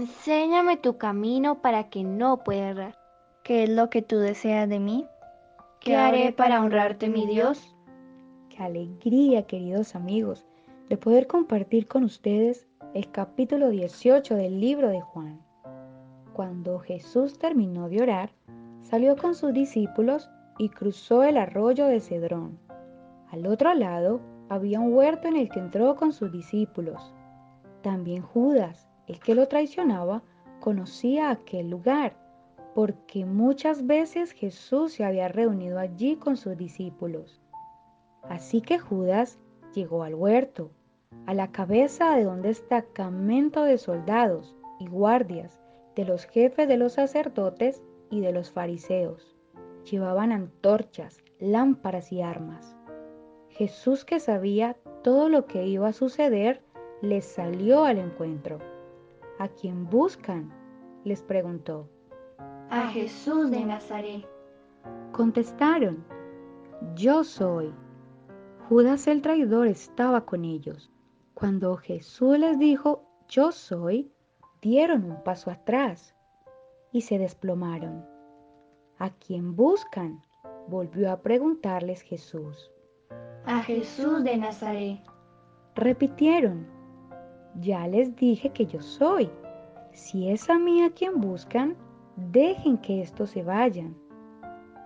Enséñame tu camino para que no pueda errar. ¿Qué es lo que tú deseas de mí? ¿Qué haré para honrarte, mi Dios? Qué alegría, queridos amigos, de poder compartir con ustedes el capítulo 18 del libro de Juan. Cuando Jesús terminó de orar, salió con sus discípulos y cruzó el arroyo de Cedrón. Al otro lado había un huerto en el que entró con sus discípulos. También Judas, el que lo traicionaba, conocía aquel lugar, porque muchas veces Jesús se había reunido allí con sus discípulos. Así que Judas llegó al huerto, a la cabeza de un destacamento de soldados y guardias de los jefes de los sacerdotes y de los fariseos. Llevaban antorchas, lámparas y armas. Jesús, que sabía todo lo que iba a suceder, les salió al encuentro. ¿A quién buscan?, les preguntó. A Jesús de Nazaret. Contestaron, yo soy. Judas el traidor estaba con ellos. Cuando Jesús les dijo, yo soy, dieron un paso atrás y se desplomaron. ¿A quién buscan?, volvió a preguntarles Jesús. A Jesús de Nazaret. Repitieron, ya les dije que yo soy. Si es a mí a quien buscan, dejen que estos se vayan.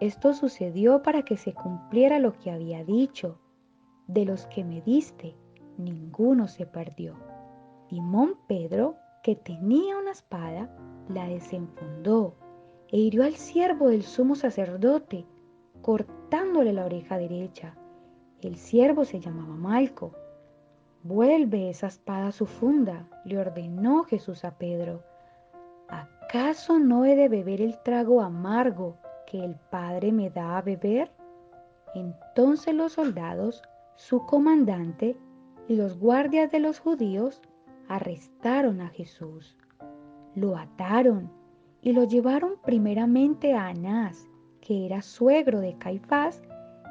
Esto sucedió para que se cumpliera lo que había dicho. De los que me diste, ninguno se perdió. Simón Pedro, que tenía una espada, la desenfundó e hirió al siervo del sumo sacerdote, cortándole la oreja derecha. El siervo se llamaba Malco. Vuelve esa espada a su funda, le ordenó Jesús a Pedro. ¿Acaso no he de beber el trago amargo que el Padre me da a beber? Entonces los soldados, su comandante y los guardias de los judíos arrestaron a Jesús. Lo ataron y lo llevaron primeramente a Anás, que era suegro de Caifás,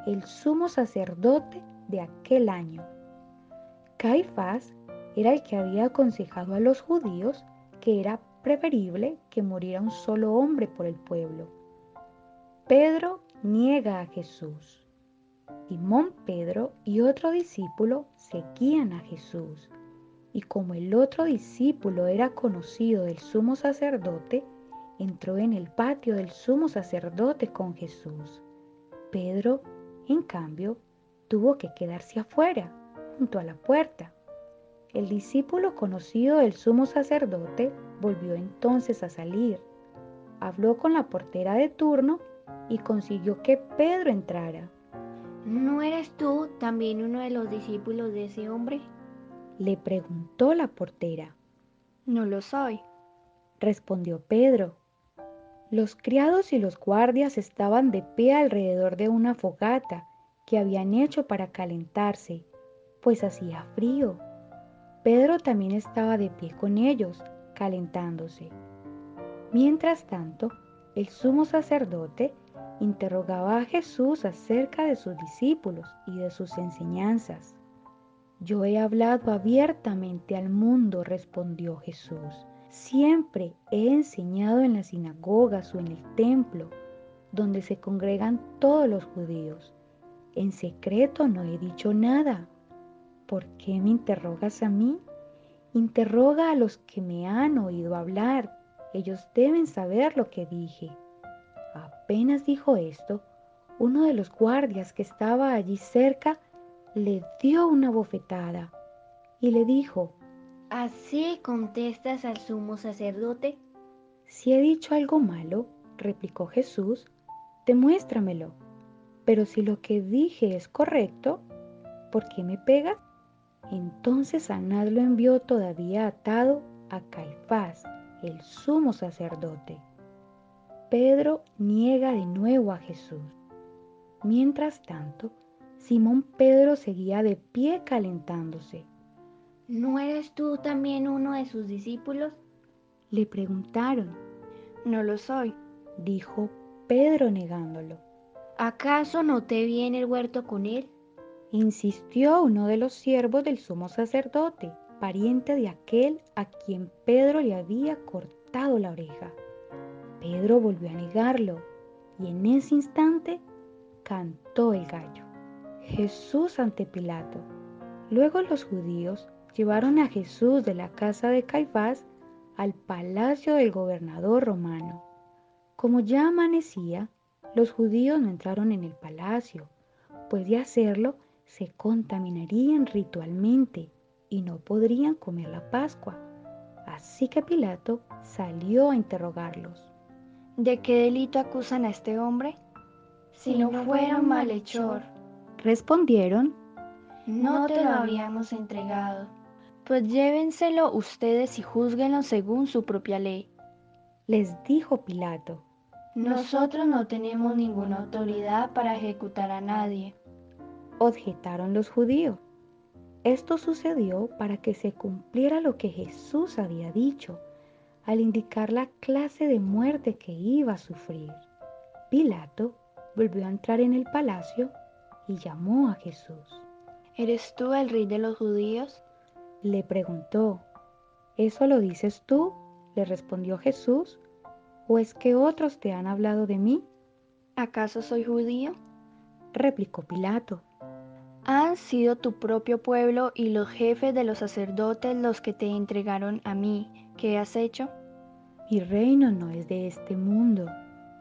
el sumo sacerdote de aquel año. Caifás era el que había aconsejado a los judíos que era preferible que muriera un solo hombre por el pueblo. Pedro niega a Jesús. Simón Pedro y otro discípulo seguían a Jesús, y como el otro discípulo era conocido del sumo sacerdote, entró en el patio del sumo sacerdote con Jesús. Pedro, en cambio, tuvo que quedarse afuera, junto a la puerta. El discípulo conocido del sumo sacerdote volvió entonces a salir. Habló con la portera de turno y consiguió que Pedro entrara. ¿No eres tú también uno de los discípulos de ese hombre? Le preguntó la portera. No lo soy. Respondió Pedro. Los criados y los guardias estaban de pie alrededor de una fogata que habían hecho para calentarse, pues hacía frío. Pedro también estaba de pie con ellos, calentándose. Mientras tanto, el sumo sacerdote interrogaba a Jesús acerca de sus discípulos y de sus enseñanzas. Yo he hablado abiertamente al mundo, respondió Jesús. Siempre he enseñado en las sinagogas o en el templo, donde se congregan todos los judíos. En secreto no he dicho nada. ¿Por qué me interrogas a mí? Interroga a los que me han oído hablar. Ellos deben saber lo que dije. Apenas dijo esto, uno de los guardias que estaba allí cerca le dio una bofetada y le dijo, ¿Así contestas al sumo sacerdote? si he dicho algo malo, replicó Jesús, demuéstramelo. Pero si lo que dije es correcto, ¿por qué me pegas? Entonces Anás lo envió todavía atado a Caifás, el sumo sacerdote. Pedro niega de nuevo a Jesús. Mientras tanto, Simón Pedro seguía de pie calentándose. ¿No eres tú también uno de sus discípulos? Le preguntaron, No lo soy. dijo Pedro negándolo. ¿Acaso no te vi en el huerto con él? Insistió uno de los siervos del sumo sacerdote. pariente de aquel a quien Pedro le había cortado la oreja. Pedro volvió a negarlo y en ese instante cantó el gallo. Jesús ante Pilato. Luego los judíos llevaron a Jesús de la casa de Caifás al palacio del gobernador romano. Como ya amanecía, los judíos no entraron en el palacio, pues de hacerlo se contaminarían ritualmente y no podrían comer la Pascua. Así que Pilato salió a interrogarlos. ¿De qué delito acusan a este hombre? Si no fuera un malhechor, Respondieron, no te lo habríamos entregado. Pues llévenselo ustedes y júzguenlo según su propia ley. les dijo Pilato. Nosotros no tenemos ninguna autoridad para ejecutar a nadie. Objetaron los judíos. Esto sucedió para que se cumpliera lo que Jesús había dicho, al indicar la clase de muerte que iba a sufrir. Pilato volvió a entrar en el palacio y llamó a Jesús. ¿Eres tú el rey de los judíos? Le preguntó, ¿eso lo dices tú?, le respondió Jesús, ¿o es que otros te han hablado de mí?, ¿Acaso soy judío? replicó Pilato. Han sido tu propio pueblo y los jefes de los sacerdotes los que te entregaron a mí. ¿Qué has hecho? Mi reino no es de este mundo,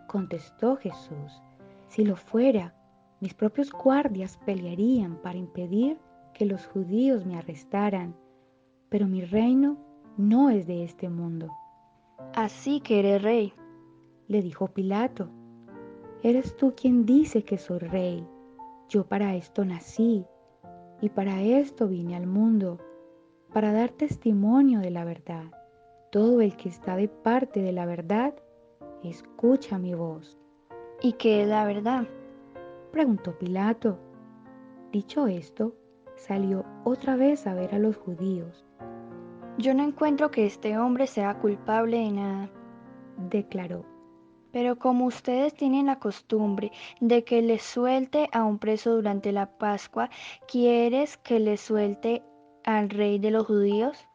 contestó Jesús. Si lo fuera, mis propios guardias pelearían para impedir que los judíos me arrestaran, pero mi reino no es de este mundo. Así que eres rey. Le dijo Pilato, eres tú quien dice que soy rey. Yo para esto nací y para esto vine al mundo, para dar testimonio de la verdad. Todo el que está de parte de la verdad, escucha mi voz. ¿Y qué es la verdad? Preguntó Pilato. Dicho esto, salió otra vez a ver a los judíos. Yo no encuentro que este hombre sea culpable de nada. Declaró, Pero como ustedes tienen la costumbre de que les suelte a un preso durante la Pascua, ¿quieres que les suelte al rey de los judíos?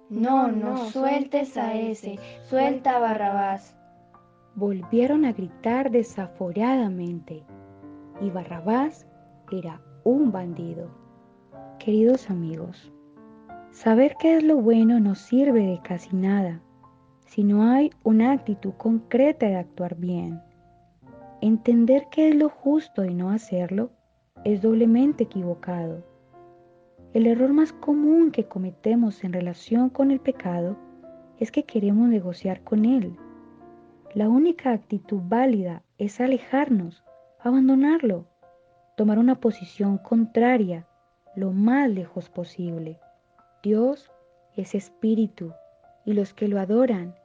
No, no sueltes a ese, suelta a Barrabás. volvieron a gritar desaforadamente, y Barrabás era un bandido. Queridos amigos, saber qué es lo bueno no sirve de casi nada si no hay una actitud concreta de actuar bien. Entender qué es lo justo y no hacerlo es doblemente equivocado. El error más común que cometemos en relación con el pecado es que queremos negociar con él. La única actitud válida es alejarnos, abandonarlo, tomar una posición contraria lo más lejos posible. Dios es espíritu y los que lo adoran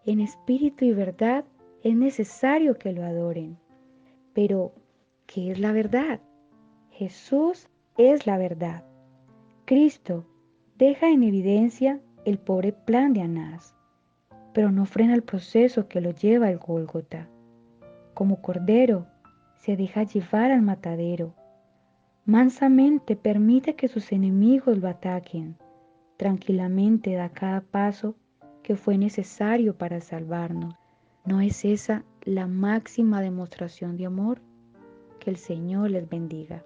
en espíritu y verdad es necesario que lo adoren. Pero, ¿qué es la verdad? Jesús es la verdad. Cristo deja en evidencia el pobre plan de Anás, pero no frena el proceso que lo lleva al Gólgota. Como cordero, se deja llevar al matadero. Mansamente permite que sus enemigos lo ataquen. Tranquilamente da cada paso que fue necesario para salvarnos. ¿No es esa la máxima demostración de amor? Que el Señor les bendiga.